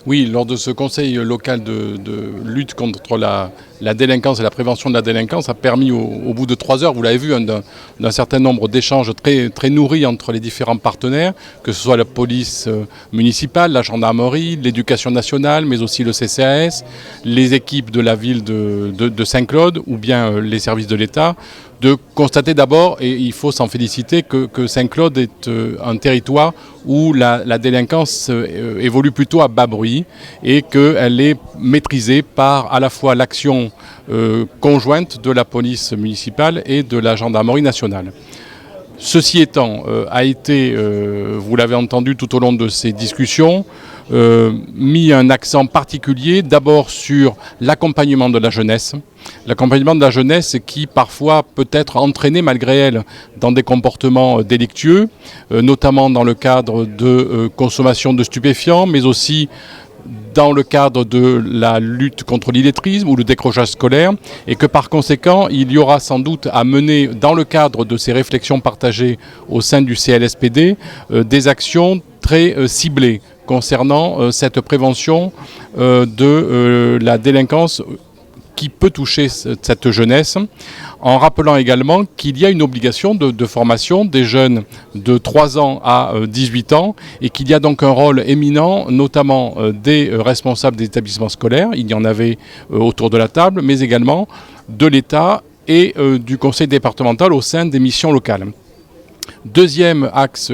Oui, lors de ce conseil local de lutte contre la délinquance et la prévention de la délinquance a permis au bout de 3 heures, vous l'avez vu, d'un certain nombre d'échanges très nourris entre les différents partenaires, que ce soit la police municipale, la gendarmerie, l'éducation nationale, mais aussi le CCAS, les équipes de la ville de Saint-Claude ou bien les services de l'État, de constater d'abord, et il faut s'en féliciter, que Saint-Claude est un territoire où la délinquance évolue plutôt à bas bruit et qu'elle est maîtrisée par à la fois l'action conjointe de la police municipale et de la gendarmerie nationale. Ceci étant, a été, vous l'avez entendu tout au long de ces discussions, mis un accent particulier d'abord sur l'accompagnement de la jeunesse. L'accompagnement de la jeunesse qui parfois peut être entraînée malgré elle dans des comportements délictueux, notamment dans le cadre de consommation de stupéfiants, mais aussi dans le cadre de la lutte contre l'illettrisme ou le décrochage scolaire, et que par conséquent, il y aura sans doute à mener, dans le cadre de ces réflexions partagées au sein du CLSPD, des actions très ciblées concernant cette prévention de la délinquance qui peut toucher cette jeunesse, en rappelant également qu'il y a une obligation de formation des jeunes de 3 ans à 18 ans et qu'il y a donc un rôle éminent, notamment des responsables des établissements scolaires, il y en avait autour de la table, mais également de l'État et du conseil départemental au sein des missions locales. Deuxième axe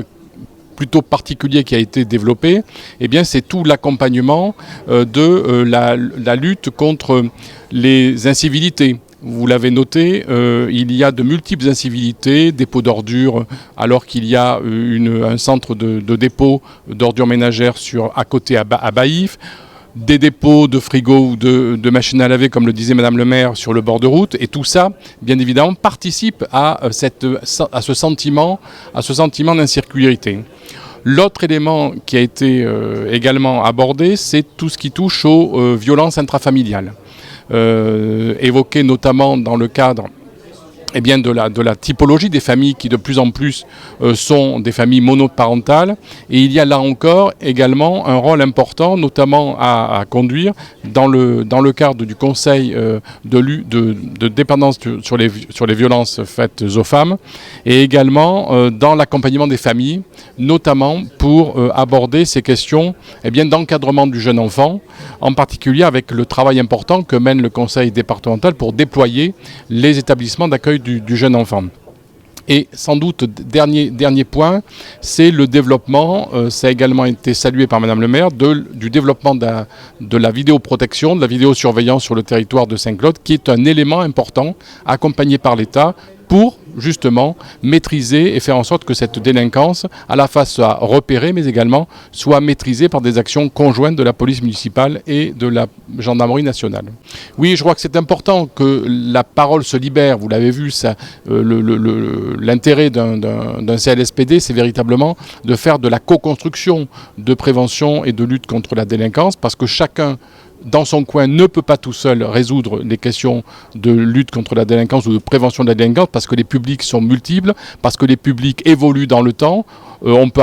plutôt particulier qui a été développé, eh bien, c'est tout l'accompagnement de la lutte contre les incivilités. Vous l'avez noté, il y a de multiples incivilités, dépôts d'ordures, alors qu'il y a un centre de dépôt d'ordures ménagères à côté à Baïf, des dépôts de frigo ou de machines à laver, comme le disait Madame le maire, sur le bord de route. Et tout ça, bien évidemment, participe à ce sentiment d'insécurité. L'autre élément qui a été également abordé, c'est tout ce qui touche aux violences intrafamiliales. Évoqué notamment dans le cadre de la typologie des familles qui de plus en plus sont des familles monoparentales. Et il y a là encore également un rôle important, notamment à conduire dans le cadre du conseil de dépendance sur les violences faites aux femmes, et également dans l'accompagnement des familles, notamment pour aborder ces questions d'encadrement du jeune enfant, en particulier avec le travail important que mène le conseil départemental pour déployer les établissements d'accueil du jeune enfant. Et sans doute, dernier point, c'est le développement, ça a également été salué par Madame le maire, du développement de la vidéoprotection, de la vidéosurveillance sur le territoire de Saint-Claude, qui est un élément important accompagné par l'État pour justement maîtriser et faire en sorte que cette délinquance à la fois soit repérée mais également soit maîtrisée par des actions conjointes de la police municipale et de la gendarmerie nationale. Oui, je crois que c'est important que la parole se libère, vous l'avez vu, l'intérêt d'un CLSPD, c'est véritablement de faire de la co-construction de prévention et de lutte contre la délinquance, parce que chacun dans son coin ne peut pas tout seul résoudre les questions de lutte contre la délinquance ou de prévention de la délinquance, parce que les publics sont multiples, parce que les publics évoluent dans le temps. On peut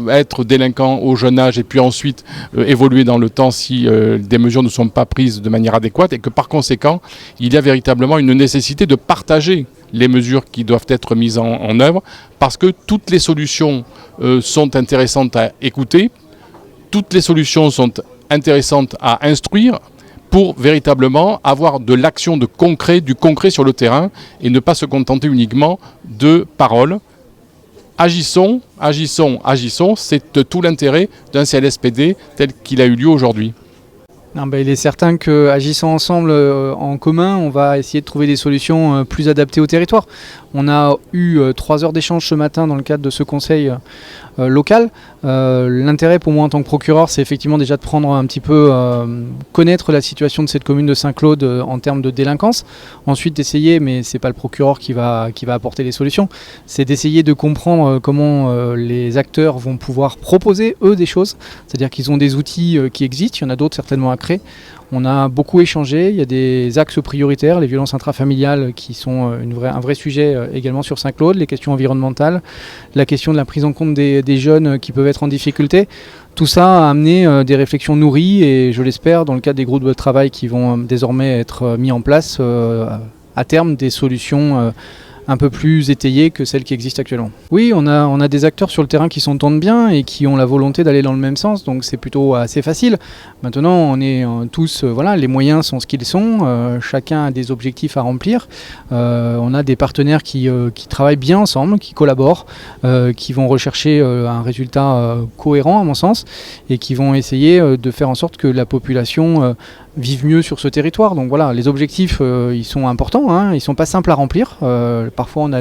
être délinquant au jeune âge et puis ensuite évoluer dans le temps si des mesures ne sont pas prises de manière adéquate, et que par conséquent, il y a véritablement une nécessité de partager les mesures qui doivent être mises en œuvre, parce que toutes les solutions sont intéressantes à écouter, toutes les solutions sont intéressantes à instruire pour véritablement avoir de l'action du concret sur le terrain et ne pas se contenter uniquement de paroles. Agissons, c'est tout l'intérêt d'un CLSPD tel qu'il a eu lieu aujourd'hui. Il est certain qu'agissant ensemble en commun, on va essayer de trouver des solutions plus adaptées au territoire. On a eu 3 heures d'échange ce matin dans le cadre de ce conseil local. L'intérêt pour moi en tant que procureur, c'est effectivement déjà de prendre un petit peu, connaître la situation de cette commune de Saint-Claude en termes de délinquance. Ensuite d'essayer, mais c'est pas le procureur qui va apporter les solutions, c'est d'essayer de comprendre comment les acteurs vont pouvoir proposer eux des choses. C'est-à-dire qu'ils ont des outils qui existent, il y en a d'autres certainement à créer. On a beaucoup échangé, il y a des axes prioritaires, les violences intrafamiliales qui sont un vrai sujet également sur Saint-Claude, les questions environnementales, la question de la prise en compte des jeunes qui peuvent être en difficulté. Tout ça a amené des réflexions nourries et je l'espère dans le cadre des groupes de travail qui vont désormais être mis en place à terme des solutions un peu plus étayées que celles qui existent actuellement. Oui, on a des acteurs sur le terrain qui s'entendent bien et qui ont la volonté d'aller dans le même sens, donc c'est plutôt assez facile. Maintenant, on est tous, voilà, les moyens sont ce qu'ils sont, chacun a des objectifs à remplir. On a des partenaires qui travaillent bien ensemble, qui collaborent, qui vont rechercher un résultat cohérent à mon sens et qui vont essayer de faire en sorte que la population vivent mieux sur ce territoire. Donc voilà, les objectifs, ils sont importants, hein, ils sont pas simples à remplir. Parfois, on a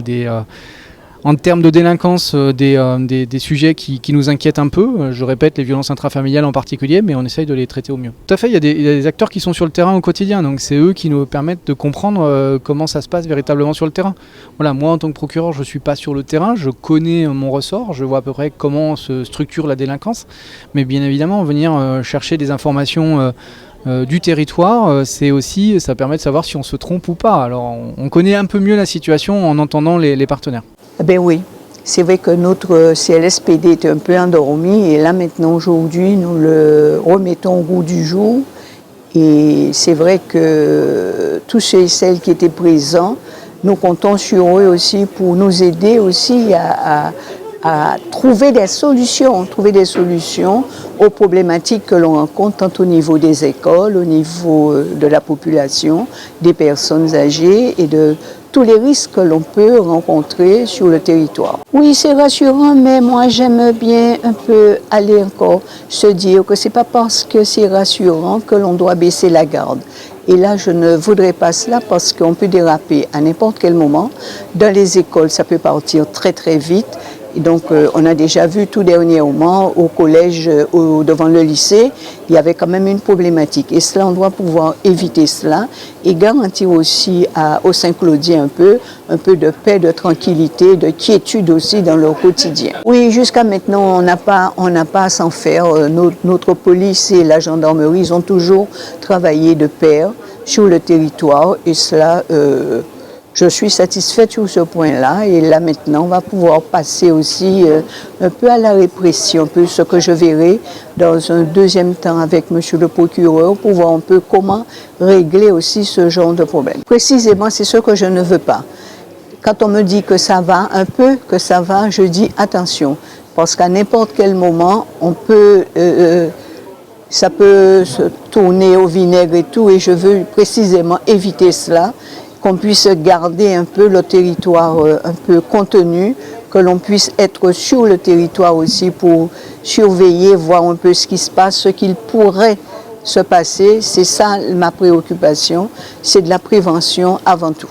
en termes de délinquance, des sujets qui nous inquiètent un peu. Je répète, les violences intrafamiliales en particulier, mais on essaye de les traiter au mieux. Tout à fait, il y a des acteurs qui sont sur le terrain au quotidien, donc c'est eux qui nous permettent de comprendre comment ça se passe véritablement sur le terrain. Voilà, moi en tant que procureur, je ne suis pas sur le terrain, je connais mon ressort, je vois à peu près comment se structure la délinquance, mais bien évidemment, venir chercher des informations du territoire, c'est aussi, ça permet de savoir si on se trompe ou pas. Alors on connaît un peu mieux la situation en entendant les partenaires. Ben oui, c'est vrai que notre CLSPD est un peu endormi et là maintenant aujourd'hui nous le remettons au goût du jour et c'est vrai que tous ceux et celles qui étaient présents, nous comptons sur eux aussi pour nous aider aussi à trouver des solutions aux problématiques que l'on rencontre tant au niveau des écoles, au niveau de la population, des personnes âgées et de tous les risques que l'on peut rencontrer sur le territoire. Oui, c'est rassurant, mais moi j'aime bien un peu aller encore se dire que c'est pas parce que c'est rassurant que l'on doit baisser la garde. Et là, je ne voudrais pas cela parce qu'on peut déraper à n'importe quel moment. Dans les écoles, ça peut partir très très vite. Et donc, on a déjà vu tout dernièrement au collège, devant le lycée, il y avait quand même une problématique. Et cela, on doit pouvoir éviter cela et garantir aussi aux Saint-Claudiens un peu de paix, de tranquillité, de quiétude aussi dans leur quotidien. Oui, jusqu'à maintenant, on n'a pas à s'en faire. Notre police et la gendarmerie, ils ont toujours travaillé de pair sur le territoire et cela... je suis satisfaite sur ce point-là et là maintenant on va pouvoir passer aussi un peu à la répression, un peu ce que je verrai dans un deuxième temps avec monsieur le procureur pour voir un peu comment régler aussi ce genre de problème. Précisément, c'est ce que je ne veux pas. Quand on me dit que ça va, un peu que ça va, je dis attention, parce qu'à n'importe quel moment, ça peut se tourner au vinaigre et tout, et je veux précisément éviter cela, qu'on puisse garder un peu le territoire un peu contenu, que l'on puisse être sur le territoire aussi pour surveiller, voir un peu ce qui se passe, ce qu'il pourrait se passer. C'est ça ma préoccupation, c'est de la prévention avant tout.